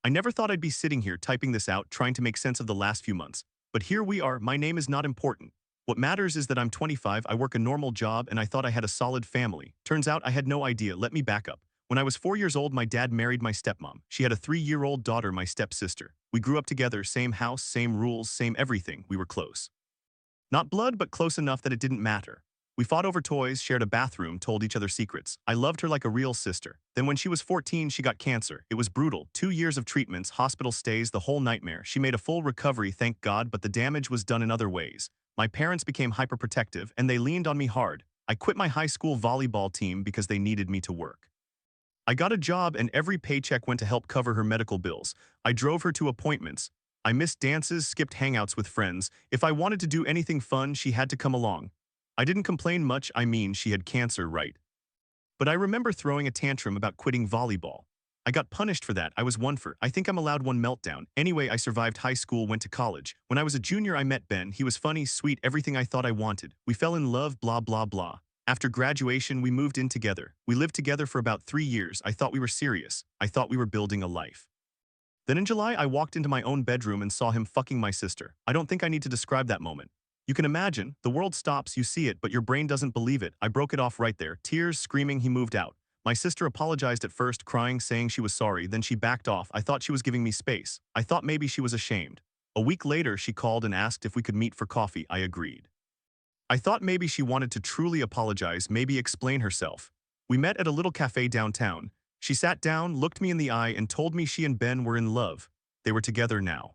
I never thought I'd be sitting here typing this out, trying to make sense of the last few months. But here we are. My name is not important. What matters is that I'm 25, I work a normal job, and I thought I had a solid family. Turns out I had no idea. Let me back up. When I was 4 years old, my dad married my stepmom. She had a 3-year-old daughter, my stepsister. We grew up together, same house, same rules, same everything. We were close. Not blood, but close enough that it didn't matter. We fought over toys, shared a bathroom, told each other secrets. I loved her like a real sister. Then when she was 14, she got cancer. It was brutal. 2 years of treatments, hospital stays, the whole nightmare. She made a full recovery, thank God, but the damage was done in other ways. My parents became hyperprotective, and they leaned on me hard. I quit my high school volleyball team because they needed me to work. I got a job, and every paycheck went to help cover her medical bills. I drove her to appointments. I missed dances, skipped hangouts with friends. If I wanted to do anything fun, she had to come along. I didn't complain much. I mean, she had cancer, right? But I remember throwing a tantrum about quitting volleyball. I got punished for that. I was one for, I think I'm allowed one meltdown. Anyway, I survived high school, went to college. When I was a junior, I met Ben. He was funny, sweet, everything I thought I wanted. We fell in love, blah, blah, blah. After graduation, we moved in together. We lived together for about 3 years. I thought we were serious. I thought we were building a life. Then in July, I walked into my own bedroom and saw him fucking my sister. I don't think I need to describe that moment. You can imagine, the world stops, you see it, but your brain doesn't believe it. I broke it off right there. Tears, screaming, he moved out. My sister apologized at first, crying, saying she was sorry, then she backed off. I thought she was giving me space. I thought maybe she was ashamed. A week later, she called and asked if we could meet for coffee. I agreed. I thought maybe she wanted to truly apologize, maybe explain herself. We met at a little cafe downtown. She sat down, looked me in the eye, and told me she and Ben were in love. They were together now.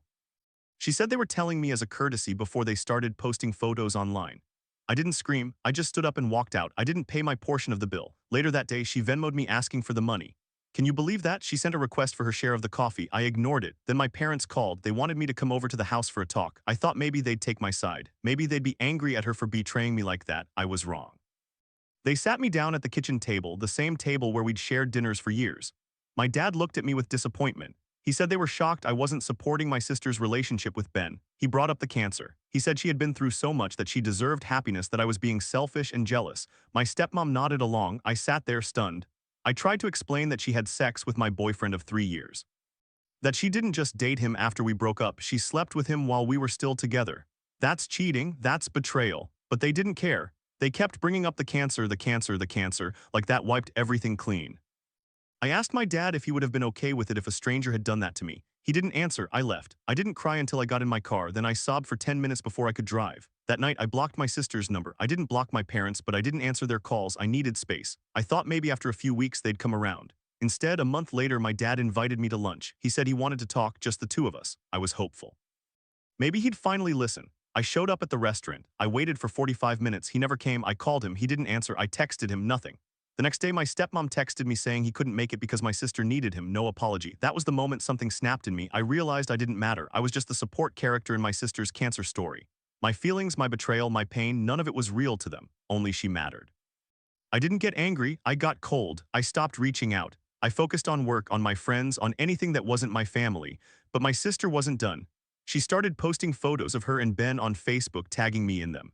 She said they were telling me as a courtesy before they started posting photos online. I didn't scream, I just stood up and walked out. I didn't pay my portion of the bill. Later that day, she Venmo'd me asking for the money. Can you believe that? She sent a request for her share of the coffee. I ignored it. Then my parents called. They wanted me to come over to the house for a talk. I thought maybe they'd take my side. Maybe they'd be angry at her for betraying me like that. I was wrong. They sat me down at the kitchen table, the same table where we'd shared dinners for years. My dad looked at me with disappointment. He said they were shocked I wasn't supporting my sister's relationship with Ben. He brought up the cancer. He said she had been through so much that she deserved happiness, that I was being selfish and jealous. My stepmom nodded along. I sat there stunned. I tried to explain that she had sex with my boyfriend of 3 years. That she didn't just date him after we broke up, she slept with him while we were still together. That's cheating, that's betrayal. But they didn't care. They kept bringing up the cancer, the cancer, the cancer, like that wiped everything clean. I asked my dad if he would have been okay with it if a stranger had done that to me. He didn't answer. I left. I didn't cry until I got in my car, then I sobbed for 10 minutes before I could drive. That night, I blocked my sister's number. I didn't block my parents, but I didn't answer their calls. I needed space. I thought maybe after a few weeks they'd come around. Instead, a month later, my dad invited me to lunch. He said he wanted to talk, just the two of us. I was hopeful. Maybe he'd finally listen. I showed up at the restaurant. I waited for 45 minutes. He never came. I called him. He didn't answer. I texted him. Nothing. The next day, my stepmom texted me saying he couldn't make it because my sister needed him. No apology. That was the moment something snapped in me. I realized I didn't matter. I was just the support character in my sister's cancer story. My feelings, my betrayal, my pain, none of it was real to them. Only she mattered. I didn't get angry. I got cold. I stopped reaching out. I focused on work, on my friends, on anything that wasn't my family. But my sister wasn't done. She started posting photos of her and Ben on Facebook, tagging me in them.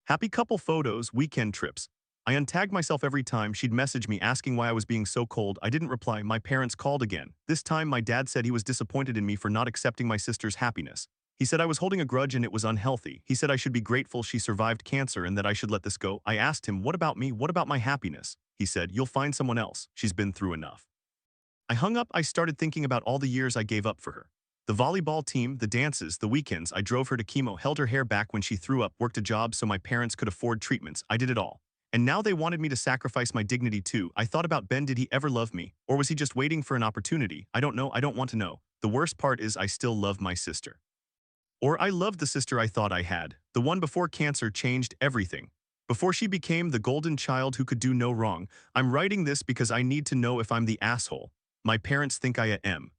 Happy couple photos, weekend trips. I untagged myself every time she'd message me asking why I was being so cold. I didn't reply. My parents called again. This time, my dad said he was disappointed in me for not accepting my sister's happiness. He said I was holding a grudge and it was unhealthy. He said I should be grateful she survived cancer and that I should let this go. I asked him, what about me? What about my happiness? He said, you'll find someone else. She's been through enough. I hung up. I started thinking about all the years I gave up for her. The volleyball team, the dances, the weekends. I drove her to chemo, held her hair back when she threw up, worked a job so my parents could afford treatments. I did it all. And now they wanted me to sacrifice my dignity too. I thought about Ben. Did he ever love me? Or was he just waiting for an opportunity? I don't know. I don't want to know. The worst part is I still love my sister. Or I loved the sister I thought I had. The one before cancer changed everything. Before she became the golden child who could do no wrong. I'm writing this because I need to know if I'm the asshole my parents think I am.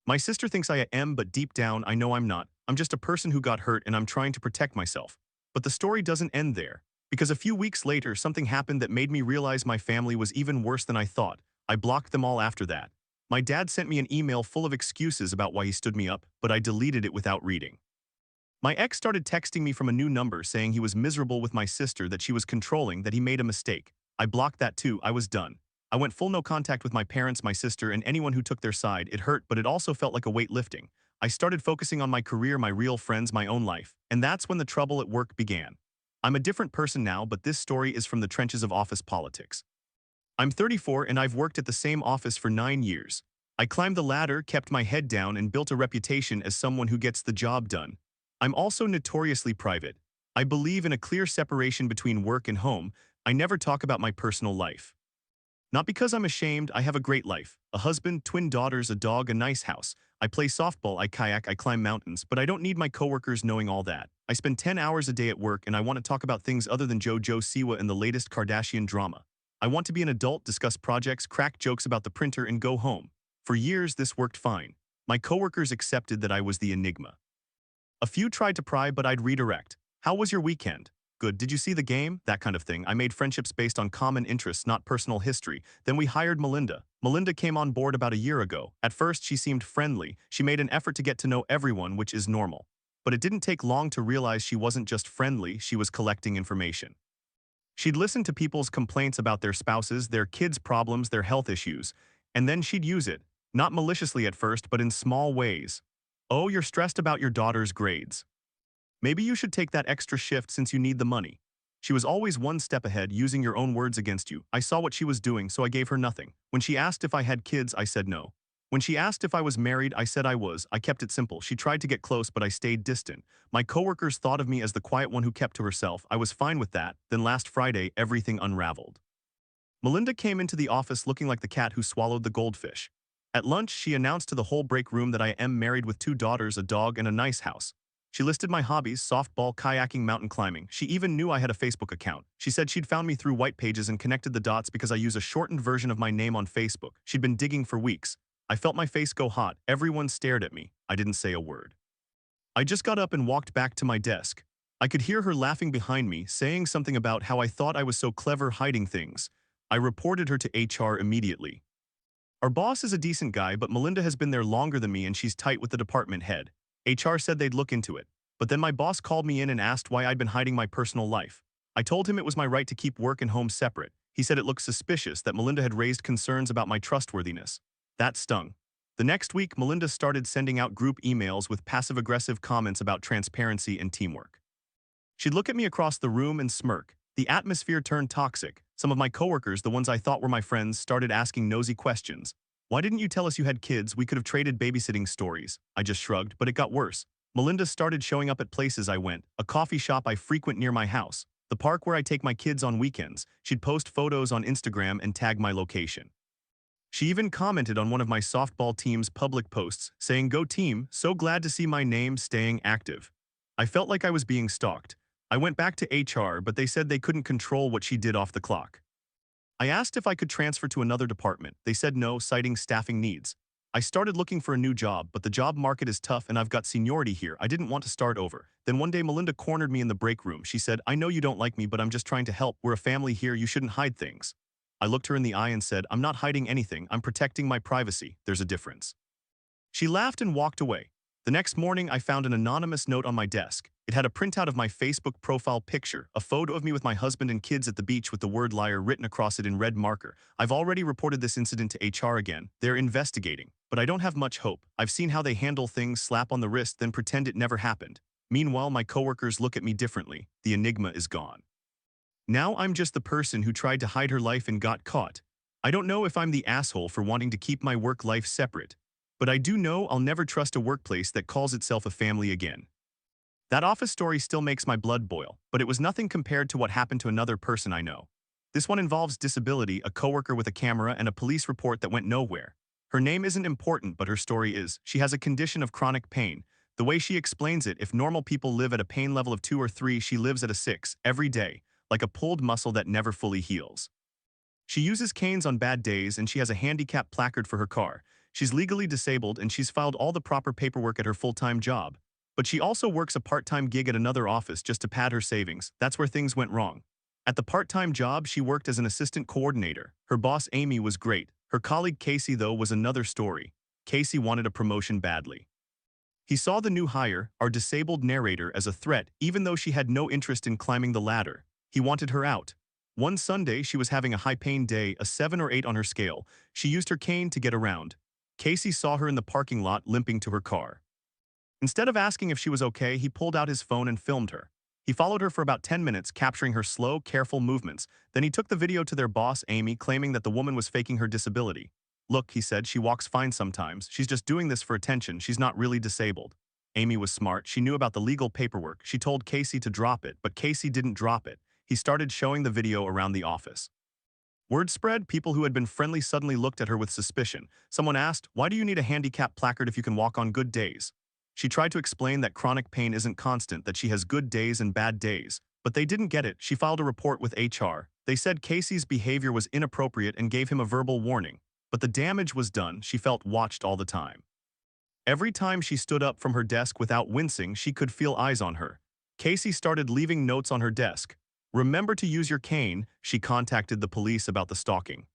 My sister thinks I am, but deep down I know I'm not. I'm just a person who got hurt and I'm trying to protect myself. But the story doesn't end there. Because a few weeks later, something happened that made me realize my family was even worse than I thought. I blocked them all after that. My dad sent me an email full of excuses about why he stood me up, but I deleted it without reading. My ex started texting me from a new number saying he was miserable with my sister, that she was controlling, that he made a mistake. I blocked that too. I was done. I went full no contact with my parents, my sister, and anyone who took their side. It hurt, but it also felt like a weight lifting. I started focusing on my career, my real friends, my own life. And that's when the trouble at work began. I'm a different person now, but this story is from the trenches of office politics. I'm 34 and I've worked at the same office for 9 years. I climbed the ladder, kept my head down, and built a reputation as someone who gets the job done. I'm also notoriously private. I believe in a clear separation between work and home. I never talk about my personal life. Not because I'm ashamed, I have a great life. A husband, twin daughters, a dog, a nice house. I play softball, I kayak, I climb mountains, but I don't need my coworkers knowing all that. I spend 10 hours a day at work and I want to talk about things other than JoJo Siwa and the latest Kardashian drama. I want to be an adult, discuss projects, crack jokes about the printer, and go home. For years, this worked fine. My coworkers accepted that I was the enigma. A few tried to pry, but I'd redirect. How was your weekend? Good. Did you see the game? That kind of thing. I made friendships based on common interests, not personal history. Then we hired Melinda. Melinda came on board about a year ago. At first, she seemed friendly. She made an effort to get to know everyone, which is normal. But it didn't take long to realize she wasn't just friendly, she was collecting information. She'd listen to people's complaints about their spouses, their kids' problems, their health issues, and then she'd use it, not maliciously at first, but in small ways. Oh, you're stressed about your daughter's grades. Maybe you should take that extra shift since you need the money. She was always one step ahead, using your own words against you. I saw what she was doing, so I gave her nothing. When she asked if I had kids, I said no. When she asked if I was married, I said I was. I kept it simple. She tried to get close, but I stayed distant. My coworkers thought of me as the quiet one who kept to herself. I was fine with that. Then last Friday, everything unraveled. Melinda came into the office looking like the cat who swallowed the goldfish. At lunch, she announced to the whole break room that I am married with 2 daughters, a dog, and a nice house. She listed my hobbies: softball, kayaking, mountain climbing. She even knew I had a Facebook account. She said she'd found me through white pages and connected the dots because I use a shortened version of my name on Facebook. She'd been digging for weeks. I felt my face go hot. Everyone stared at me. I didn't say a word. I just got up and walked back to my desk. I could hear her laughing behind me, saying something about how I thought I was so clever hiding things. I reported her to HR immediately. Our boss is a decent guy, but Melinda has been there longer than me and she's tight with the department head. HR said they'd look into it. But then my boss called me in and asked why I'd been hiding my personal life. I told him it was my right to keep work and home separate. He said it looked suspicious that Melinda had raised concerns about my trustworthiness. That stung. The next week, Melinda started sending out group emails with passive-aggressive comments about transparency and teamwork. She'd look at me across the room and smirk. The atmosphere turned toxic. Some of my coworkers, the ones I thought were my friends, started asking nosy questions. Why didn't you tell us you had kids? We could have traded babysitting stories. I just shrugged, but it got worse. Melinda started showing up at places I went, a coffee shop I frequent near my house, the park where I take my kids on weekends. She'd post photos on Instagram and tag my location. She even commented on one of my softball team's public posts, saying, "Go team, so glad to see my name staying active." I felt like I was being stalked. I went back to HR, but they said they couldn't control what she did off the clock. I asked if I could transfer to another department. They said no, citing staffing needs. I started looking for a new job, but the job market is tough and I've got seniority here. I didn't want to start over. Then one day Melinda cornered me in the break room. She said, "I know you don't like me, but I'm just trying to help. We're a family here. You shouldn't hide things." I looked her in the eye and said, "I'm not hiding anything. I'm protecting my privacy. There's a difference." She laughed and walked away. The next morning, I found an anonymous note on my desk. It had a printout of my Facebook profile picture, a photo of me with my husband and kids at the beach with the word liar written across it in red marker. I've already reported this incident to HR again. They're investigating, but I don't have much hope. I've seen how they handle things: slap on the wrist, then pretend it never happened. Meanwhile, my coworkers look at me differently. The enigma is gone. Now I'm just the person who tried to hide her life and got caught. I don't know if I'm the asshole for wanting to keep my work life separate, but I do know I'll never trust a workplace that calls itself a family again. That office story still makes my blood boil, but it was nothing compared to what happened to another person I know. This one involves disability, a coworker with a camera, and a police report that went nowhere. Her name isn't important, but her story is. She has a condition of chronic pain. The way she explains it, if normal people live at a pain level of 2 or 3, she lives at a 6, every day, like a pulled muscle that never fully heals. She uses canes on bad days and she has a handicap placard for her car. She's legally disabled and she's filed all the proper paperwork at her full-time job. But she also works a part-time gig at another office just to pad her savings. That's where things went wrong. At the part-time job, she worked as an assistant coordinator. Her boss, Amy, was great. Her colleague, Casey, though, was another story. Casey wanted a promotion badly. He saw the new hire, our disabled narrator, as a threat, even though she had no interest in climbing the ladder. He wanted her out. One Sunday, she was having a high-pain day, a 7 or 8 on her scale. She used her cane to get around. Casey saw her in the parking lot limping to her car. Instead of asking if she was okay, he pulled out his phone and filmed her. He followed her for about 10 minutes, capturing her slow, careful movements. Then he took the video to their boss, Amy, claiming that the woman was faking her disability. "Look," he said, "she walks fine sometimes. She's just doing this for attention. She's not really disabled." Amy was smart. She knew about the legal paperwork. She told Casey to drop it, but Casey didn't drop it. He started showing the video around the office. Word spread. People who had been friendly suddenly looked at her with suspicion. Someone asked, "Why do you need a handicap placard if you can walk on good days?" She tried to explain that chronic pain isn't constant, that she has good days and bad days. But they didn't get it. She filed a report with HR. They said Casey's behavior was inappropriate and gave him a verbal warning. But the damage was done. She felt watched all the time. Every time she stood up from her desk without wincing, she could feel eyes on her. Casey started leaving notes on her desk. "Remember to use your cane." She contacted the police about the stalking.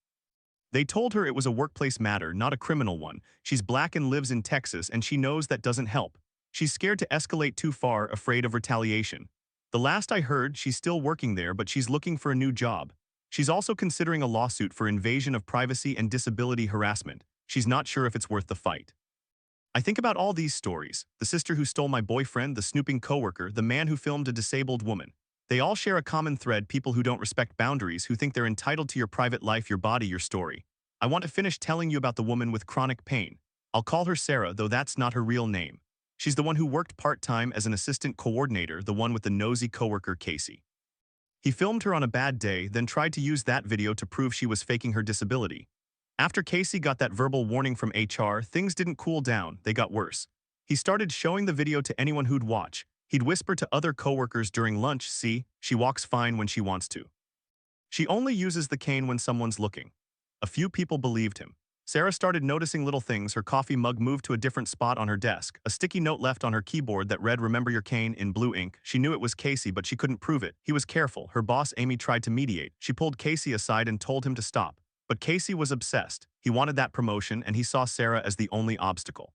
They told her it was a workplace matter, not a criminal one. She's black and lives in Texas, and she knows that doesn't help. She's scared to escalate too far, afraid of retaliation. The last I heard, she's still working there, but she's looking for a new job. She's also considering a lawsuit for invasion of privacy and disability harassment. She's not sure if it's worth the fight. I think about all these stories: the sister who stole my boyfriend, the snooping coworker, the man who filmed a disabled woman. They all share a common thread: people who don't respect boundaries, who think they're entitled to your private life, your body, your story. I want to finish telling you about the woman with chronic pain. I'll call her Sarah, though that's not her real name. She's the one who worked part-time as an assistant coordinator, the one with the nosy coworker Casey. He filmed her on a bad day, then tried to use that video to prove she was faking her disability. After Casey got that verbal warning from HR, things didn't cool down, they got worse. He started showing the video to anyone who'd watch. He'd whisper to other coworkers during lunch, "See, she walks fine when she wants to. She only uses the cane when someone's looking." A few people believed him. Sarah started noticing little things. Her coffee mug moved to a different spot on her desk, a sticky note left on her keyboard that read, "Remember your cane," in blue ink. She knew it was Casey, but she couldn't prove it. He was careful. Her boss, Amy, tried to mediate. She pulled Casey aside and told him to stop. But Casey was obsessed. He wanted that promotion, and he saw Sarah as the only obstacle.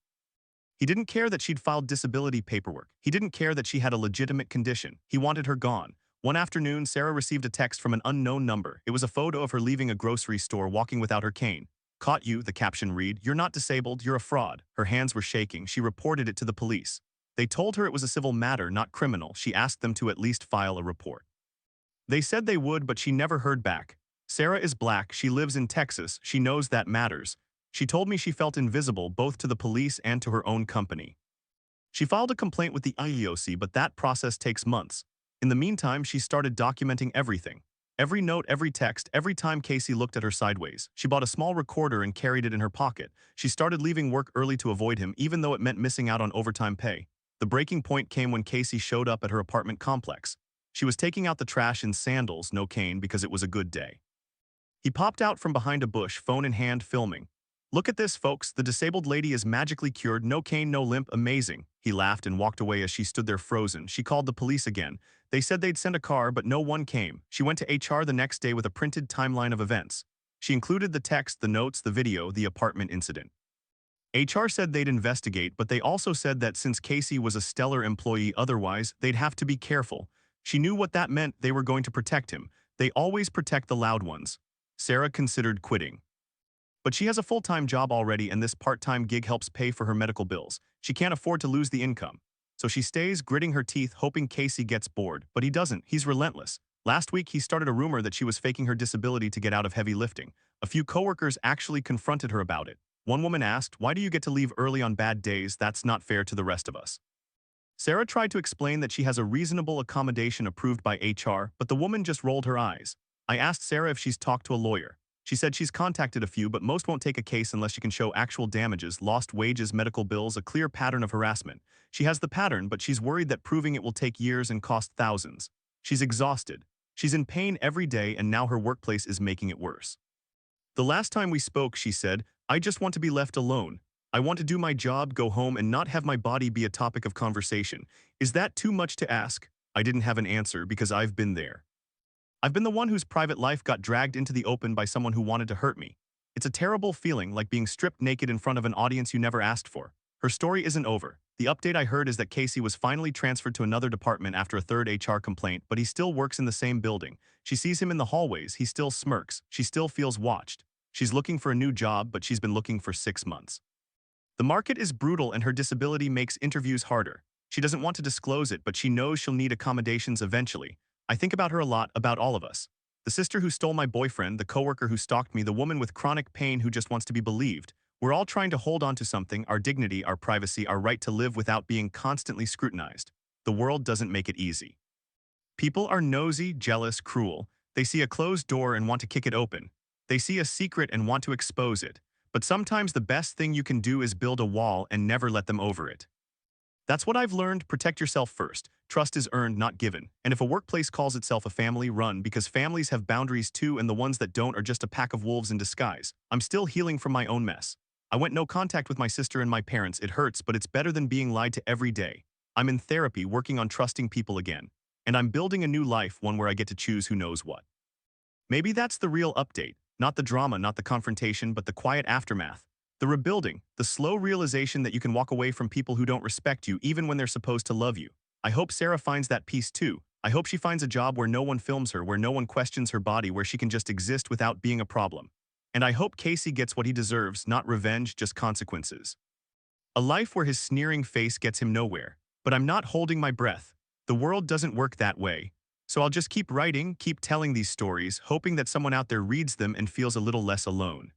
He didn't care that she'd filed disability paperwork. He didn't care that she had a legitimate condition. He wanted her gone. One afternoon, Sarah received a text from an unknown number. It was a photo of her leaving a grocery store, walking without her cane. "Caught you," the caption read. "You're not disabled, you're a fraud." Her hands were shaking. She reported it to the police. They told her it was a civil matter, not criminal. She asked them to at least file a report. They said they would, but she never heard back. Sarah is black, she lives in Texas, she knows that matters. She told me she felt invisible, both to the police and to her own company. She filed a complaint with the IEOC, but that process takes months. In the meantime, she started documenting everything. Every note, every text, every time Casey looked at her sideways. She bought a small recorder and carried it in her pocket. She started leaving work early to avoid him, even though it meant missing out on overtime pay. The breaking point came when Casey showed up at her apartment complex. She was taking out the trash in sandals, no cane, because it was a good day. He popped out from behind a bush, phone in hand, filming. "Look at this, folks. The disabled lady is magically cured. No cane, no limp. Amazing." He laughed and walked away as she stood there frozen. She called the police again. They said they'd send a car, but no one came. She went to HR the next day with a printed timeline of events. She included the text, the notes, the video, the apartment incident. HR said they'd investigate, but they also said that since Casey was a stellar employee otherwise, they'd have to be careful. She knew what that meant. They were going to protect him. They always protect the loud ones. Sarah considered quitting. But she has a full-time job already, and this part-time gig helps pay for her medical bills. She can't afford to lose the income. So she stays, gritting her teeth, hoping Casey gets bored. But he doesn't. He's relentless. Last week, he started a rumor that she was faking her disability to get out of heavy lifting. A few coworkers actually confronted her about it. One woman asked, "Why do you get to leave early on bad days? That's not fair to the rest of us." Sarah tried to explain that she has a reasonable accommodation approved by HR, but the woman just rolled her eyes. I asked Sarah if she's talked to a lawyer. She said she's contacted a few, but most won't take a case unless she can show actual damages, lost wages, medical bills, a clear pattern of harassment. She has the pattern, but she's worried that proving it will take years and cost thousands. She's exhausted. She's in pain every day, and now her workplace is making it worse. "The last time we spoke," she said, "I just want to be left alone. I want to do my job, go home, and not have my body be a topic of conversation. Is that too much to ask?" I didn't have an answer because I've been there. I've been the one whose private life got dragged into the open by someone who wanted to hurt me. It's a terrible feeling, like being stripped naked in front of an audience you never asked for. Her story isn't over. The update I heard is that Casey was finally transferred to another department after a third HR complaint, but he still works in the same building. She sees him in the hallways, he still smirks, she still feels watched. She's looking for a new job, but she's been looking for 6 months. The market is brutal and her disability makes interviews harder. She doesn't want to disclose it, but she knows she'll need accommodations eventually. I think about her a lot, about all of us. The sister who stole my boyfriend, the coworker who stalked me, the woman with chronic pain who just wants to be believed. We're all trying to hold on to something, our dignity, our privacy, our right to live without being constantly scrutinized. The world doesn't make it easy. People are nosy, jealous, cruel. They see a closed door and want to kick it open. They see a secret and want to expose it. But sometimes the best thing you can do is build a wall and never let them over it. That's what I've learned. Protect yourself first. Trust is earned, not given. And if a workplace calls itself a family, run, because families have boundaries too, and the ones that don't are just a pack of wolves in disguise. I'm still healing from my own mess. I went no contact with my sister and my parents. It hurts, but it's better than being lied to every day. I'm in therapy, working on trusting people again. And I'm building a new life, one where I get to choose who knows what. Maybe that's the real update. Not the drama, not the confrontation, but the quiet aftermath. The rebuilding, the slow realization that you can walk away from people who don't respect you even when they're supposed to love you. I hope Sarah finds that peace too. I hope she finds a job where no one films her, where no one questions her body, where she can just exist without being a problem. And I hope Casey gets what he deserves, not revenge, just consequences. A life where his sneering face gets him nowhere. But I'm not holding my breath. The world doesn't work that way. So I'll just keep writing, keep telling these stories, hoping that someone out there reads them and feels a little less alone.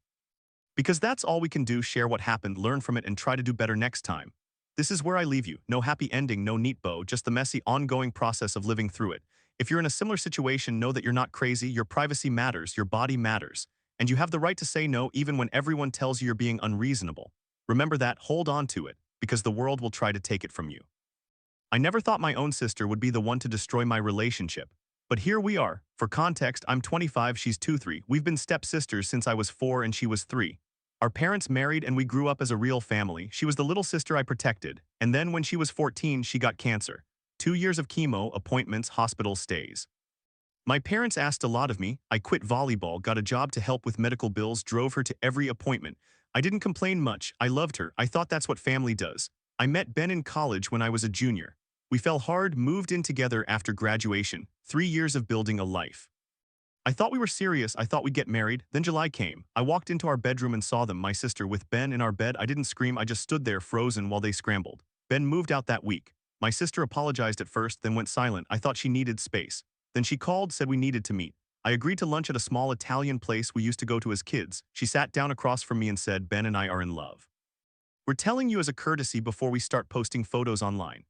Because that's all we can do, share what happened, learn from it, and try to do better next time. This is where I leave you. No happy ending, no neat bow, just the messy, ongoing process of living through it. If you're in a similar situation, know that you're not crazy, your privacy matters, your body matters. And you have the right to say no even when everyone tells you you're being unreasonable. Remember that, hold on to it, because the world will try to take it from you. I never thought my own sister would be the one to destroy my relationship. But here we are. For context, I'm 25, she's 23. We've been stepsisters since I was 4 and she was 3. Our parents married and we grew up as a real family. She was the little sister I protected. And then when she was 14, she got cancer. 2 years of chemo, appointments, hospital stays. My parents asked a lot of me. I quit volleyball, got a job to help with medical bills, drove her to every appointment. I didn't complain much. I loved her. I thought that's what family does. I met Ben in college when I was a junior. We fell hard, moved in together after graduation. 3 years of building a life. I thought we were serious. I thought we'd get married. Then July came. I walked into our bedroom and saw them, my sister with Ben in our bed. I didn't scream. I just stood there frozen while they scrambled. Ben moved out that week. My sister apologized at first, then went silent. I thought she needed space. Then she called, said we needed to meet. I agreed to lunch at a small Italian place we used to go to as kids. She sat down across from me and said, Ben and I are in love. We're telling you as a courtesy before we start posting photos online.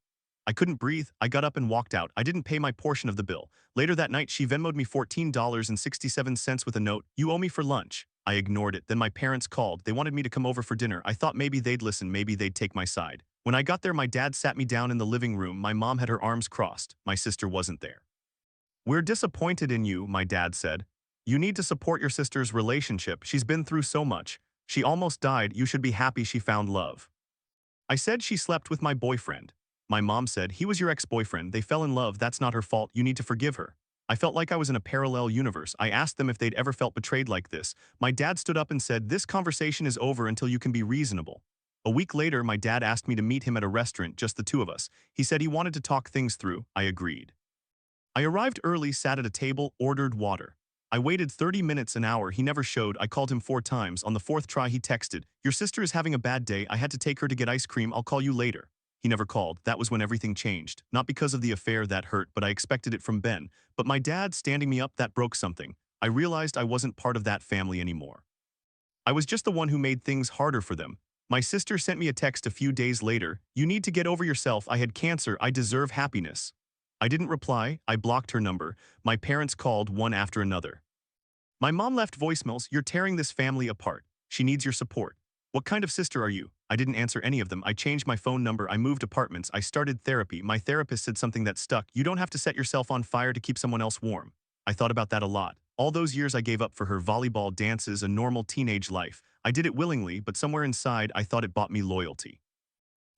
I couldn't breathe. I got up and walked out. I didn't pay my portion of the bill. Later that night, she Venmoed me $14.67 with a note, "You owe me for lunch." I ignored it. Then my parents called. They wanted me to come over for dinner. I thought maybe they'd listen, maybe they'd take my side. When I got there, my dad sat me down in the living room. My mom had her arms crossed. My sister wasn't there. "We're disappointed in you," my dad said. "You need to support your sister's relationship. She's been through so much. She almost died. You should be happy she found love." I said she slept with my boyfriend. My mom said, "He was your ex-boyfriend. They fell in love. That's not her fault. You need to forgive her." I felt like I was in a parallel universe. I asked them if they'd ever felt betrayed like this. My dad stood up and said, "This conversation is over until you can be reasonable." A week later, my dad asked me to meet him at a restaurant, just the two of us. He said he wanted to talk things through. I agreed. I arrived early, sat at a table, ordered water. I waited 30 minutes, an hour. He never showed. I called him 4 times. On the 4th try, he texted, "Your sister is having a bad day. I had to take her to get ice cream. I'll call you later." He never called. That was when everything changed. Not because of the affair, that hurt, but I expected it from Ben. But my dad standing me up, that broke something. I realized I wasn't part of that family anymore. I was just the one who made things harder for them. My sister sent me a text a few days later, "You need to get over yourself. I had cancer. I deserve happiness." I didn't reply. I blocked her number. My parents called one after another. My mom left voicemails, "You're tearing this family apart. She needs your support." "What kind of sister are you?" I didn't answer any of them. I changed my phone number. I moved apartments. I started therapy. My therapist said something that stuck. "You don't have to set yourself on fire to keep someone else warm." I thought about that a lot. All those years I gave up for her, volleyball, dances, a normal teenage life. I did it willingly, but somewhere inside I thought it bought me loyalty.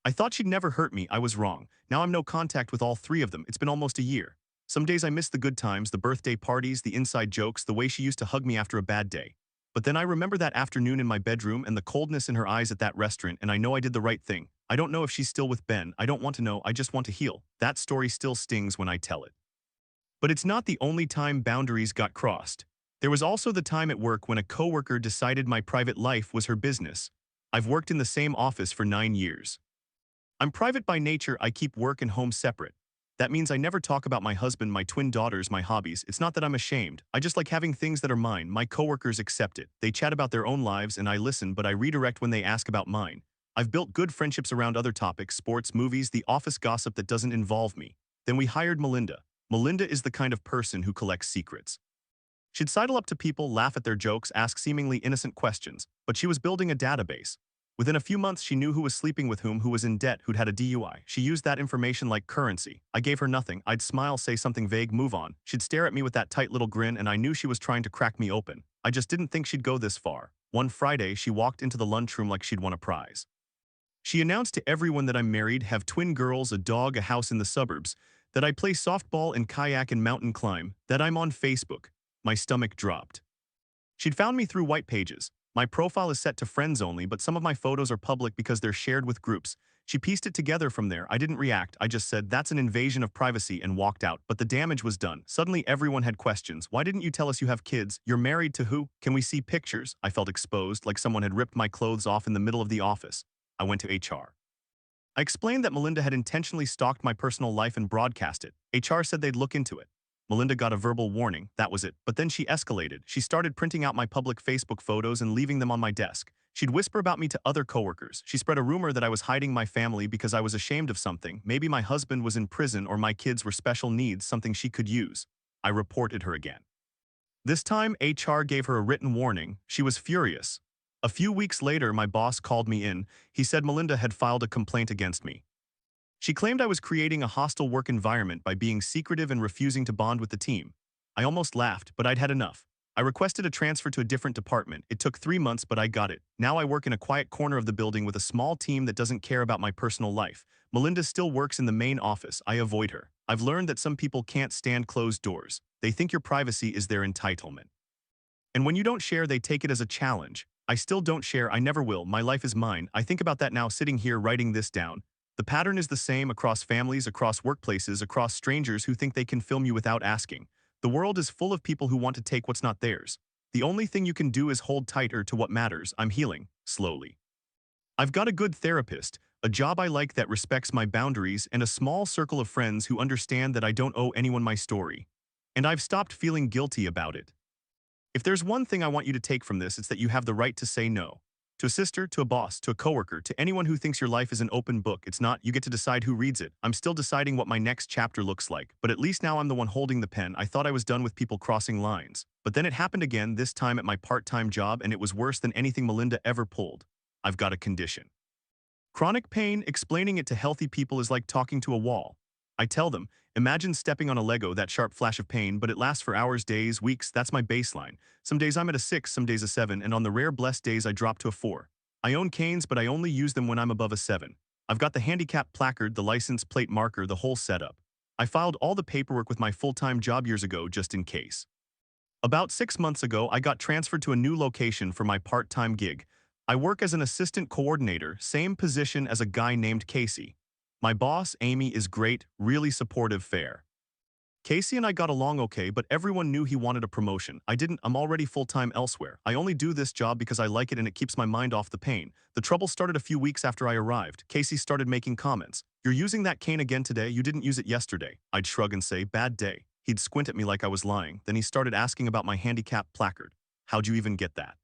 I thought she'd never hurt me. I was wrong. Now I'm no contact with all 3 of them. It's been almost a year. Some days I miss the good times, the birthday parties, the inside jokes, the way she used to hug me after a bad day. But then I remember that afternoon in my bedroom and the coldness in her eyes at that restaurant, and I know I did the right thing. I don't know if she's still with Ben. I don't want to know. I just want to heal. That story still stings when I tell it. But it's not the only time boundaries got crossed. There was also the time at work when a coworker decided my private life was her business. I've worked in the same office for 9 years. I'm private by nature. I keep work and home separate. That means I never talk about my husband, my twin daughters, my hobbies. It's not that I'm ashamed. I just like having things that are mine. My coworkers accept it. They chat about their own lives and I listen, but I redirect when they ask about mine. I've built good friendships around other topics, sports, movies, the office gossip that doesn't involve me. Then we hired Melinda. Melinda is the kind of person who collects secrets. She'd sidle up to people, laugh at their jokes, ask seemingly innocent questions, but she was building a database. Within a few months, she knew who was sleeping with whom, who was in debt, who'd had a DUI. She used that information like currency. I gave her nothing. I'd smile, say something vague, move on. She'd stare at me with that tight little grin, and I knew she was trying to crack me open. I just didn't think she'd go this far. One Friday, she walked into the lunchroom like she'd won a prize. She announced to everyone that I'm married, have twin girls, a dog, a house in the suburbs, that I play softball and kayak and mountain climb, that I'm on Facebook. My stomach dropped. She'd found me through white pages. My profile is set to friends only, but some of my photos are public because they're shared with groups. She pieced it together from there. I didn't react. I just said, that's an invasion of privacy, and walked out. But the damage was done. Suddenly everyone had questions. Why didn't you tell us you have kids? You're married to who? Can we see pictures? I felt exposed, like someone had ripped my clothes off in the middle of the office. I went to HR. I explained that Melinda had intentionally stalked my personal life and broadcast it. HR said they'd look into it. Melinda got a verbal warning, that was it. But then she escalated. She started printing out my public Facebook photos and leaving them on my desk. She'd whisper about me to other coworkers. She spread a rumor that I was hiding my family because I was ashamed of something. Maybe my husband was in prison or my kids were special needs, something she could use. I reported her again. This time, HR gave her a written warning. She was furious. A few weeks later, my boss called me in. He said Melinda had filed a complaint against me. She claimed I was creating a hostile work environment by being secretive and refusing to bond with the team. I almost laughed, but I'd had enough. I requested a transfer to a different department. It took 3 months, but I got it. Now I work in a quiet corner of the building with a small team that doesn't care about my personal life. Melinda still works in the main office. I avoid her. I've learned that some people can't stand closed doors. They think your privacy is their entitlement. And when you don't share, they take it as a challenge. I still don't share. I never will. My life is mine. I think about that now, sitting here writing this down. The pattern is the same across families, across workplaces, across strangers who think they can film you without asking. The world is full of people who want to take what's not theirs. The only thing you can do is hold tighter to what matters. I'm healing, slowly. I've got a good therapist, a job I like that respects my boundaries, and a small circle of friends who understand that I don't owe anyone my story. And I've stopped feeling guilty about it. If there's one thing I want you to take from this, it's that you have the right to say no. To a sister, to a boss, to a coworker, to anyone who thinks your life is an open book. It's not. You get to decide who reads it. I'm still deciding what my next chapter looks like, but at least now I'm the one holding the pen. I thought I was done with people crossing lines. But then it happened again, this time at my part-time job, and it was worse than anything Melinda ever pulled. I've got a condition. Chronic pain. Explaining it to healthy people is like talking to a wall. I tell them, imagine stepping on a Lego, that sharp flash of pain, but it lasts for hours, days, weeks. That's my baseline. Some days I'm at a 6, some days a 7, and on the rare blessed days I drop to a 4. I own canes, but I only use them when I'm above a 7. I've got the handicap placard, the license plate marker, the whole setup. I filed all the paperwork with my full-time job years ago just in case. About 6 months ago, I got transferred to a new location for my part-time gig. I work as an assistant coordinator, same position as a guy named Casey. My boss, Amy, is great, really supportive, fair. Casey and I got along okay, but everyone knew he wanted a promotion. I didn't. I'm already full-time elsewhere. I only do this job because I like it and it keeps my mind off the pain. The trouble started a few weeks after I arrived. Casey started making comments. You're using that cane again today? You didn't use it yesterday. I'd shrug and say, bad day. He'd squint at me like I was lying. Then he started asking about my handicap placard. How'd you even get that?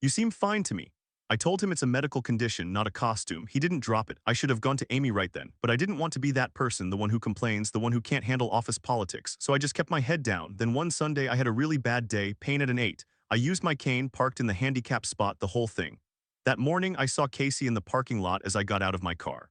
You seem fine to me. I told him it's a medical condition, not a costume. He didn't drop it. I should have gone to Amy right then, but I didn't want to be that person, the one who complains, the one who can't handle office politics, so I just kept my head down. Then one Sunday I had a really bad day, pain at an 8. I used my cane, parked in the handicap spot, the whole thing. That morning I saw Casey in the parking lot as I got out of my car.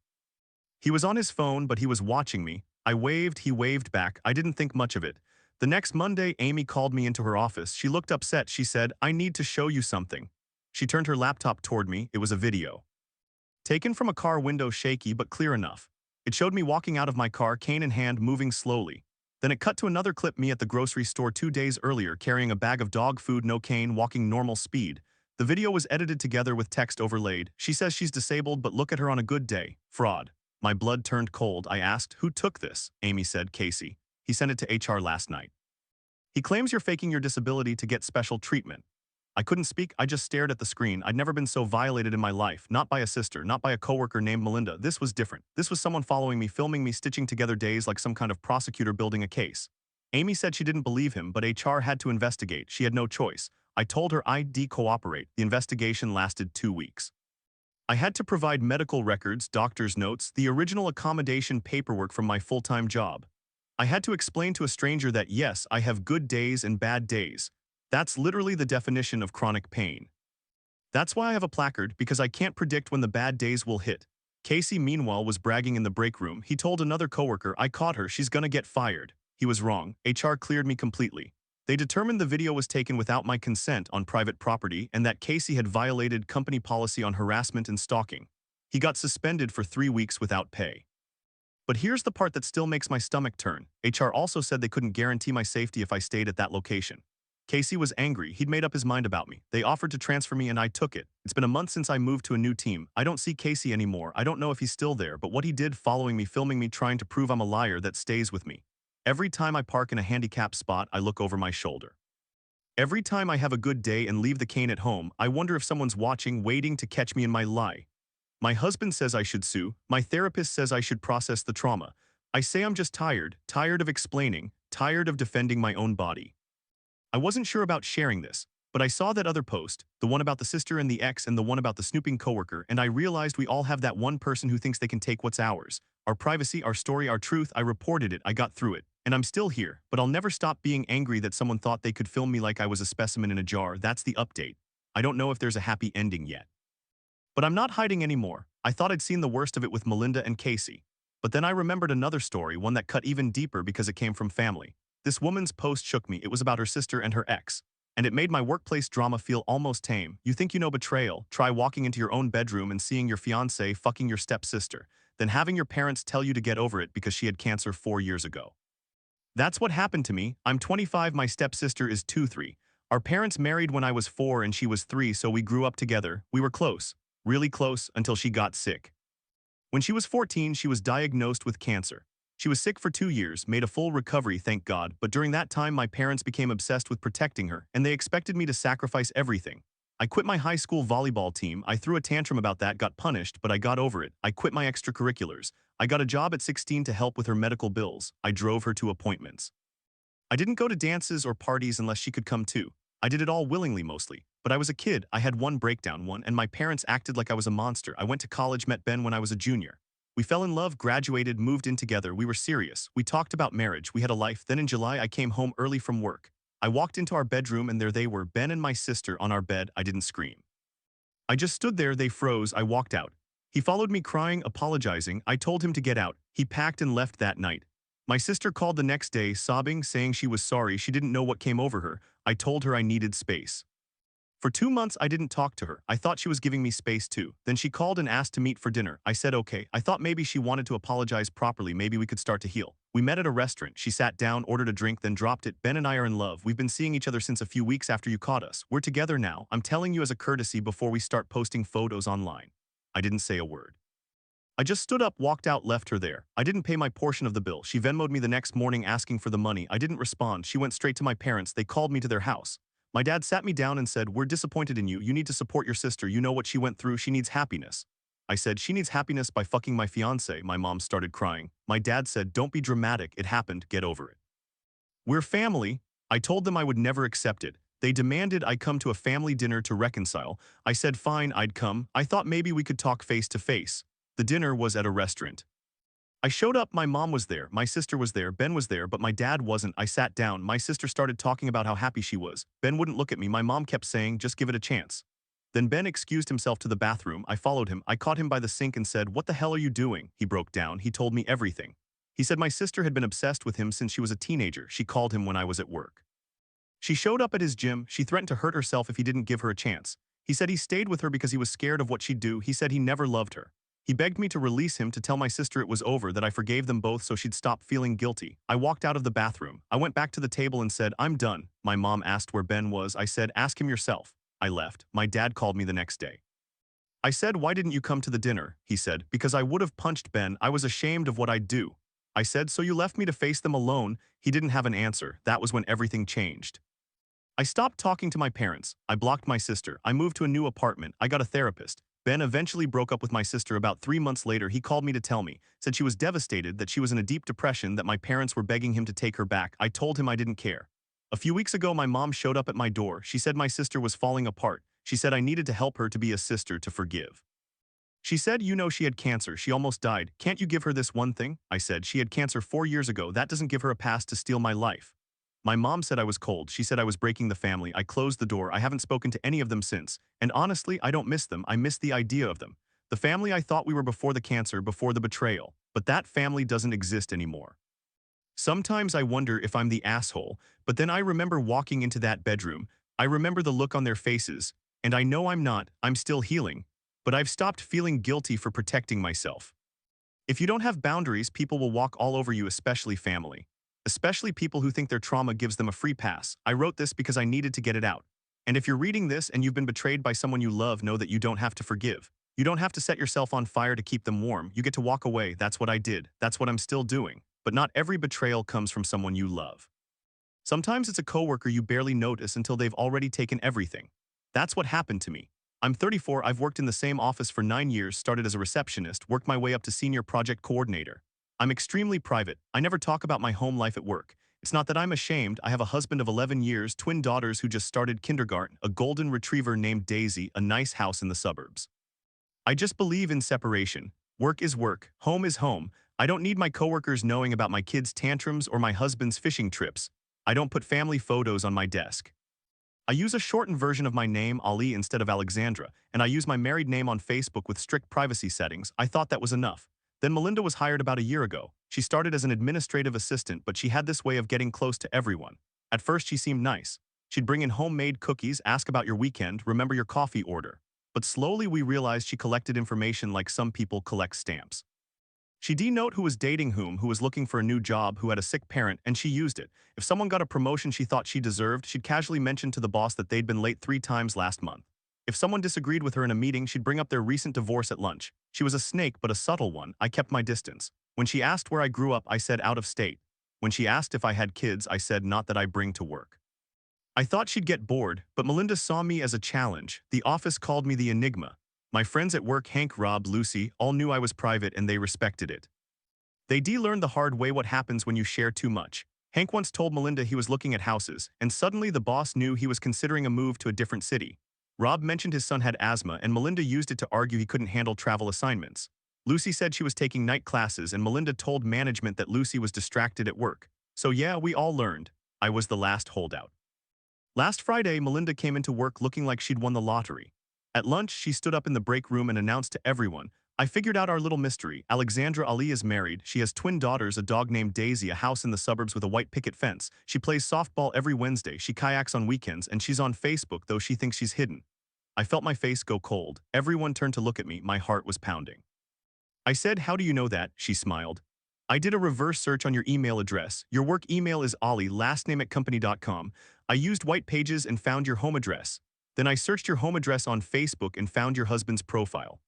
He was on his phone, but he was watching me. I waved, he waved back. I didn't think much of it. The next Monday, Amy called me into her office. She looked upset. She said, I need to show you something. She turned her laptop toward me. It was a video. Taken from a car window, shaky but clear enough. It showed me walking out of my car, cane in hand, moving slowly. Then it cut to another clip, me at the grocery store 2 days earlier, carrying a bag of dog food, no cane, walking normal speed. The video was edited together with text overlaid. She says she's disabled, but look at her on a good day. Fraud. My blood turned cold. I asked, who took this? Amy said, Casey. He sent it to HR last night. He claims you're faking your disability to get special treatment. I couldn't speak, I just stared at the screen. I'd never been so violated in my life, not by a sister, not by a coworker named Melinda. This was different. This was someone following me, filming me, stitching together days like some kind of prosecutor building a case. Amy said she didn't believe him, but HR had to investigate. She had no choice. I told her I'd cooperate. The investigation lasted 2 weeks. I had to provide medical records, doctor's notes, the original accommodation paperwork from my full-time job. I had to explain to a stranger that yes, I have good days and bad days. That's literally the definition of chronic pain. That's why I have a placard, because I can't predict when the bad days will hit. Casey, meanwhile, was bragging in the break room. He told another coworker, I caught her, she's gonna get fired. He was wrong. HR cleared me completely. They determined the video was taken without my consent on private property and that Casey had violated company policy on harassment and stalking. He got suspended for 3 weeks without pay. But here's the part that still makes my stomach turn. HR also said they couldn't guarantee my safety if I stayed at that location. Casey was angry. He'd made up his mind about me. They offered to transfer me and I took it. It's been a month since I moved to a new team. I don't see Casey anymore. I don't know if he's still there, but what he did following me, filming me, trying to prove I'm a liar, that stays with me. Every time I park in a handicapped spot, I look over my shoulder. Every time I have a good day and leave the cane at home, I wonder if someone's watching, waiting to catch me in my lie. My husband says I should sue. My therapist says I should process the trauma. I say I'm just tired of explaining, tired of defending my own body. I wasn't sure about sharing this, but I saw that other post, the one about the sister and the ex and the one about the snooping coworker, and I realized we all have that one person who thinks they can take what's ours. Our privacy, our story, our truth. I reported it, I got through it. And I'm still here, but I'll never stop being angry that someone thought they could film me like I was a specimen in a jar. That's the update. I don't know if there's a happy ending yet. But I'm not hiding anymore. I thought I'd seen the worst of it with Melinda and Casey. But then I remembered another story, one that cut even deeper because it came from family. This woman's post shook me. It was about her sister and her ex. And it made my workplace drama feel almost tame. You think you know betrayal? Try walking into your own bedroom and seeing your fiancé fucking your stepsister, then having your parents tell you to get over it because she had cancer 4 years ago. That's what happened to me. I'm 25, my stepsister is 23. Our parents married when I was 4 and she was 3, so we grew up together. We were close, really close, until she got sick. When she was 14, she was diagnosed with cancer. She was sick for 2 years, made a full recovery, thank God, but during that time my parents became obsessed with protecting her, and they expected me to sacrifice everything. I quit my high school volleyball team. I threw a tantrum about that, got punished, but I got over it. I quit my extracurriculars. I got a job at 16 to help with her medical bills. I drove her to appointments. I didn't go to dances or parties unless she could come too. I did it all willingly mostly. But I was a kid. I had one breakdown, and my parents acted like I was a monster. I went to college, met Ben when I was a junior. We fell in love, graduated, moved in together. We were serious. We talked about marriage. We had a life. Then in July, I came home early from work. I walked into our bedroom and there they were, Ben and my sister on our bed. I didn't scream. I just stood there. They froze. I walked out. He followed me crying, apologizing. I told him to get out. He packed and left that night. My sister called the next day, sobbing, saying she was sorry. She didn't know what came over her. I told her I needed space. For 2 months, I didn't talk to her. I thought she was giving me space too. Then she called and asked to meet for dinner. I said okay. I thought maybe she wanted to apologize properly. Maybe we could start to heal. We met at a restaurant. She sat down, ordered a drink, then dropped it. Ben and I are in love. We've been seeing each other since a few weeks after you caught us. We're together now. I'm telling you as a courtesy before we start posting photos online. I didn't say a word. I just stood up, walked out, left her there. I didn't pay my portion of the bill. She Venmo'd me the next morning asking for the money. I didn't respond. She went straight to my parents. They called me to their house. My dad sat me down and said, we're disappointed in you. You need to support your sister. You know what she went through. She needs happiness. I said, she needs happiness by fucking my fiancé. My mom started crying. My dad said, don't be dramatic. It happened. Get over it. We're family. I told them I would never accept it. They demanded I come to a family dinner to reconcile. I said fine, I'd come. I thought maybe we could talk face to face. The dinner was at a restaurant. I showed up, my mom was there, my sister was there, Ben was there, but my dad wasn't. I sat down, my sister started talking about how happy she was. Ben wouldn't look at me, my mom kept saying, just give it a chance. Then Ben excused himself to the bathroom. I followed him. I caught him by the sink and said, what the hell are you doing? He broke down. He told me everything. He said my sister had been obsessed with him since she was a teenager. She called him when I was at work. She showed up at his gym. She threatened to hurt herself if he didn't give her a chance. He said he stayed with her because he was scared of what she'd do. He said he never loved her. He begged me to release him, to tell my sister it was over, that I forgave them both so she'd stop feeling guilty. I walked out of the bathroom. I went back to the table and said, I'm done. My mom asked where Ben was. I said, ask him yourself. I left. My dad called me the next day. I said, "Why didn't you come to the dinner?" He said, "Because I would have punched Ben. I was ashamed of what I'd do." I said, "So you left me to face them alone?" He didn't have an answer. That was when everything changed. I stopped talking to my parents. I blocked my sister. I moved to a new apartment. I got a therapist. Ben eventually broke up with my sister about 3 months later. He called me to tell me, said she was devastated, that she was in a deep depression, that my parents were begging him to take her back. I told him I didn't care. A few weeks ago, my mom showed up at my door. She said my sister was falling apart. She said I needed to help her to be a sister, to forgive. She said, "You know she had cancer. She almost died. Can't you give her this one thing?" I said, "She had cancer 4 years ago. That doesn't give her a pass to steal my life." My mom said I was cold. She said I was breaking the family. I closed the door. I haven't spoken to any of them since. And honestly, I don't miss them. I miss the idea of them. The family I thought we were before the cancer, before the betrayal. But that family doesn't exist anymore. Sometimes I wonder if I'm the asshole, but then I remember walking into that bedroom. I remember the look on their faces. And I know I'm not. I'm still healing. But I've stopped feeling guilty for protecting myself. If you don't have boundaries, people will walk all over you, especially family. Especially people who think their trauma gives them a free pass. I wrote this because I needed to get it out. And if you're reading this and you've been betrayed by someone you love, know that you don't have to forgive. You don't have to set yourself on fire to keep them warm. You get to walk away. That's what I did. That's what I'm still doing. But not every betrayal comes from someone you love. Sometimes it's a coworker you barely notice until they've already taken everything. That's what happened to me. I'm 34, I've worked in the same office for 9 years, started as a receptionist, worked my way up to senior project coordinator. I'm extremely private. I never talk about my home life at work. It's not that I'm ashamed. I have a husband of 11 years, twin daughters who just started kindergarten, a golden retriever named Daisy, a nice house in the suburbs. I just believe in separation. Work is work, home is home. I don't need my coworkers knowing about my kids' tantrums or my husband's fishing trips. I don't put family photos on my desk. I use a shortened version of my name, Ali, instead of Alexandra, and I use my married name on Facebook with strict privacy settings. I thought that was enough. Then Melinda was hired about a year ago. She started as an administrative assistant, but she had this way of getting close to everyone. At first, she seemed nice. She'd bring in homemade cookies, ask about your weekend, remember your coffee order. But slowly we realized she collected information like some people collect stamps. She denoted who was dating whom, who was looking for a new job, who had a sick parent, and she used it. If someone got a promotion she thought she deserved, she'd casually mention to the boss that they'd been late 3 times last month. If someone disagreed with her in a meeting, she'd bring up their recent divorce at lunch. She was a snake, but a subtle one. I kept my distance. When she asked where I grew up, I said out of state. When she asked if I had kids, I said not that I bring to work. I thought she'd get bored, but Melinda saw me as a challenge. The office called me the Enigma. My friends at work, Hank, Rob, Lucy, all knew I was private and they respected it. They learned the hard way what happens when you share too much. Hank once told Melinda he was looking at houses, and suddenly the boss knew he was considering a move to a different city. Rob mentioned his son had asthma, and Melinda used it to argue he couldn't handle travel assignments. Lucy said she was taking night classes, and Melinda told management that Lucy was distracted at work. So yeah, we all learned. I was the last holdout. Last Friday, Melinda came into work looking like she'd won the lottery. At lunch, she stood up in the break room and announced to everyone, "I figured out our little mystery. Alexandra Ali is married. She has twin daughters, a dog named Daisy, a house in the suburbs with a white picket fence. She plays softball every Wednesday. She kayaks on weekends, and she's on Facebook, though she thinks she's hidden." I felt my face go cold. Everyone turned to look at me. My heart was pounding. I said, "How do you know that?" She smiled. "I did a reverse search on your email address. Your work email is Ali, last name at company.com. I used white pages and found your home address. Then I searched your home address on Facebook and found your husband's profile.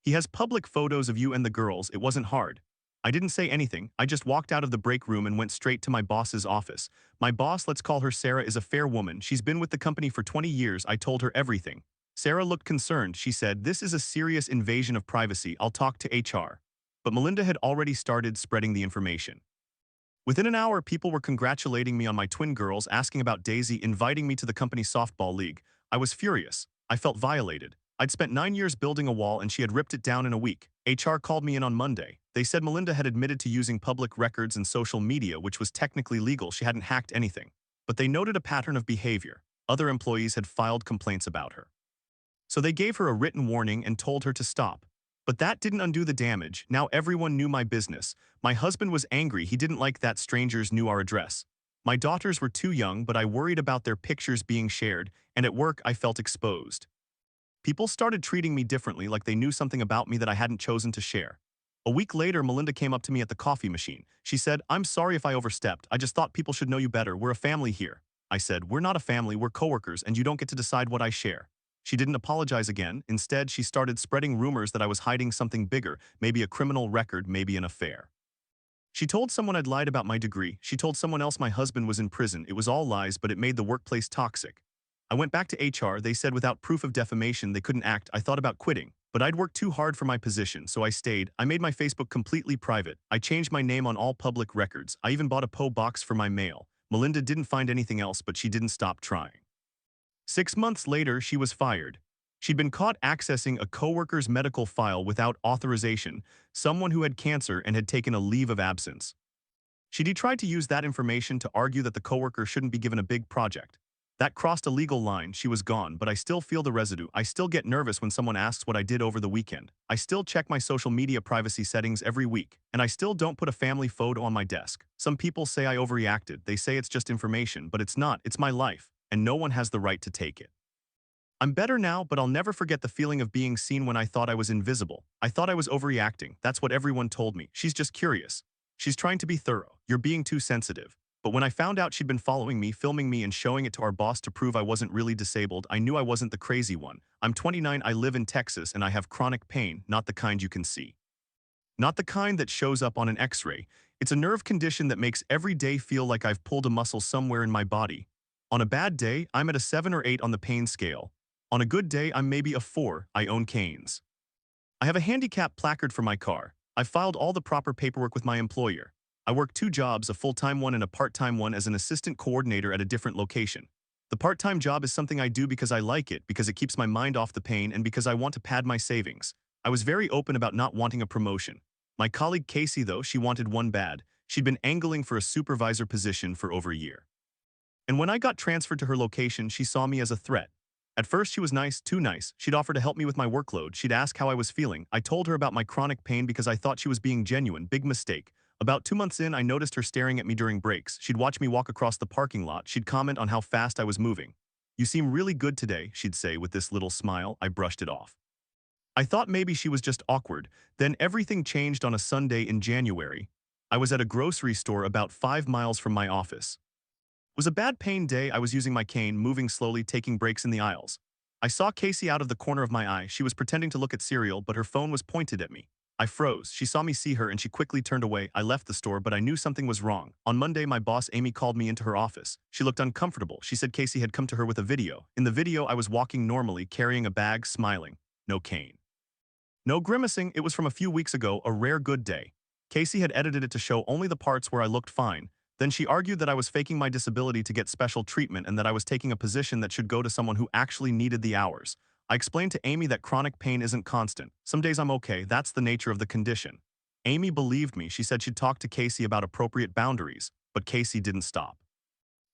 He has public photos of you and the girls. It wasn't hard." I didn't say anything. I just walked out of the break room and went straight to my boss's office. My boss, let's call her Sarah, is a fair woman. She's been with the company for 20 years. I told her everything. Sarah looked concerned. She said, "This is a serious invasion of privacy. I'll talk to HR." But Melinda had already started spreading the information. Within an hour, people were congratulating me on my twin girls, asking about Daisy, inviting me to the company softball league. I was furious. I felt violated. I'd spent 9 years building a wall and she had ripped it down in a week. HR called me in on Monday. They said Melinda had admitted to using public records and social media, which was technically legal. She hadn't hacked anything. But they noted a pattern of behavior. Other employees had filed complaints about her. So they gave her a written warning and told her to stop. But that didn't undo the damage. Now everyone knew my business. My husband was angry. He didn't like that strangers knew our address. My daughters were too young, but I worried about their pictures being shared, and at work I felt exposed. People started treating me differently, like they knew something about me that I hadn't chosen to share. A week later, Melinda came up to me at the coffee machine. She said, "I'm sorry if I overstepped. I just thought people should know you better. We're a family here." I said, "We're not a family, we're coworkers, and you don't get to decide what I share." She didn't apologize again. Instead, she started spreading rumors that I was hiding something bigger, maybe a criminal record, maybe an affair. She told someone I'd lied about my degree. She told someone else my husband was in prison. It was all lies, but it made the workplace toxic. I went back to HR. They said without proof of defamation, they couldn't act. I thought about quitting, but I'd worked too hard for my position, so I stayed. I made my Facebook completely private. I changed my name on all public records. I even bought a PO box for my mail. Melinda didn't find anything else, but she didn't stop trying. 6 months later, she was fired. She'd been caught accessing a coworker's medical file without authorization, someone who had cancer and had taken a leave of absence. She'd tried to use that information to argue that the coworker shouldn't be given a big project. That crossed a legal line. She was gone, but I still feel the residue. I still get nervous when someone asks what I did over the weekend. I still check my social media privacy settings every week, and I still don't put a family photo on my desk. Some people say I overreacted. They say it's just information, but it's not. It's my life, and no one has the right to take it. I'm better now, but I'll never forget the feeling of being seen when I thought I was invisible. I thought I was overreacting. That's what everyone told me. She's just curious. She's trying to be thorough. You're being too sensitive. But when I found out she'd been following me, filming me, and showing it to our boss to prove I wasn't really disabled, I knew I wasn't the crazy one. I'm 29, I live in Texas, and I have chronic pain, not the kind you can see. Not the kind that shows up on an X-ray. It's a nerve condition that makes every day feel like I've pulled a muscle somewhere in my body. On a bad day, I'm at a 7 or 8 on the pain scale. On a good day, I'm maybe a 4. I own canes. I have a handicap placard for my car. I've filed all the proper paperwork with my employer. I work 2 jobs, a full-time one and a part-time one as an assistant coordinator at a different location. The part-time job is something I do because I like it, because it keeps my mind off the pain, and because I want to pad my savings. I was very open about not wanting a promotion. My colleague Casey, though, she wanted one bad. She'd been angling for a supervisor position for over a year. And when I got transferred to her location, she saw me as a threat. At first, she was nice, too nice. She'd offer to help me with my workload. She'd ask how I was feeling. I told her about my chronic pain because I thought she was being genuine. Big mistake. About 2 months in, I noticed her staring at me during breaks. She'd watch me walk across the parking lot. She'd comment on how fast I was moving. "You seem really good today," she'd say with this little smile. I brushed it off. I thought maybe she was just awkward. Then everything changed on a Sunday in January. I was at a grocery store about 5 miles from my office. It was a bad pain day. I was using my cane, moving slowly, taking breaks in the aisles. I saw Casey out of the corner of my eye. She was pretending to look at cereal, but her phone was pointed at me. I froze. She saw me see her and she quickly turned away. I left the store, but I knew something was wrong. On Monday, my boss Amy called me into her office. She looked uncomfortable. She said Casey had come to her with a video. In the video, I was walking normally, carrying a bag, smiling. No cane. No grimacing. It was from a few weeks ago, a rare good day. Casey had edited it to show only the parts where I looked fine. Then she argued that I was faking my disability to get special treatment and that I was taking a position that should go to someone who actually needed the hours. I explained to Amy that chronic pain isn't constant. Some days I'm okay, that's the nature of the condition. Amy believed me. She said she'd talk to Casey about appropriate boundaries, but Casey didn't stop.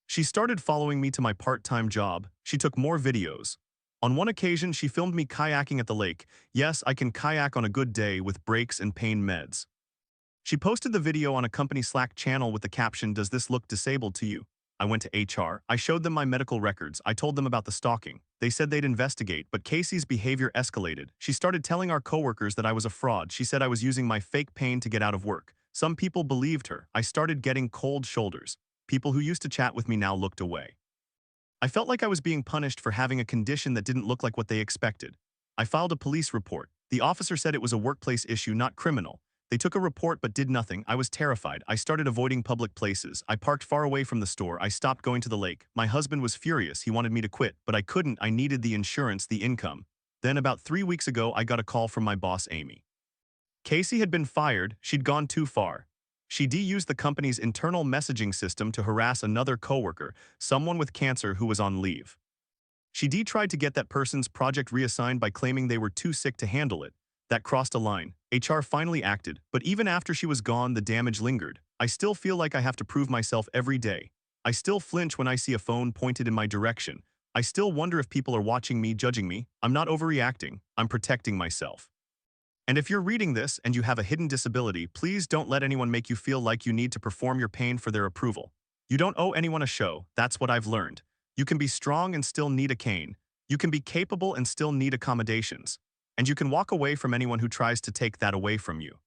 She started following me to my part-time job. She took more videos. On one occasion, she filmed me kayaking at the lake. Yes, I can kayak on a good day with breaks and pain meds. She posted the video on a company Slack channel with the caption, "Does this look disabled to you?" I went to HR. I showed them my medical records. I told them about the stalking. They said they'd investigate, but Casey's behavior escalated. She started telling our coworkers that I was a fraud. She said I was using my fake pain to get out of work. Some people believed her. I started getting cold shoulders. People who used to chat with me now looked away. I felt like I was being punished for having a condition that didn't look like what they expected. I filed a police report. The officer said it was a workplace issue, not criminal. They took a report but did nothing. I was terrified. I started avoiding public places. I parked far away from the store. I stopped going to the lake. My husband was furious. He wanted me to quit, but I couldn't. I needed the insurance, the income. Then about 3 weeks ago, I got a call from my boss, Amy. Casey had been fired. She'd gone too far. She used the company's internal messaging system to harass another coworker, someone with cancer who was on leave. She tried to get that person's project reassigned by claiming they were too sick to handle it. That crossed a line. HR finally acted, but even after she was gone, the damage lingered. I still feel like I have to prove myself every day. I still flinch when I see a phone pointed in my direction. I still wonder if people are watching me, judging me. I'm not overreacting. I'm protecting myself. And if you're reading this and you have a hidden disability, please don't let anyone make you feel like you need to perform your pain for their approval. You don't owe anyone a show. That's what I've learned. You can be strong and still need a cane. You can be capable and still need accommodations. And you can walk away from anyone who tries to take that away from you.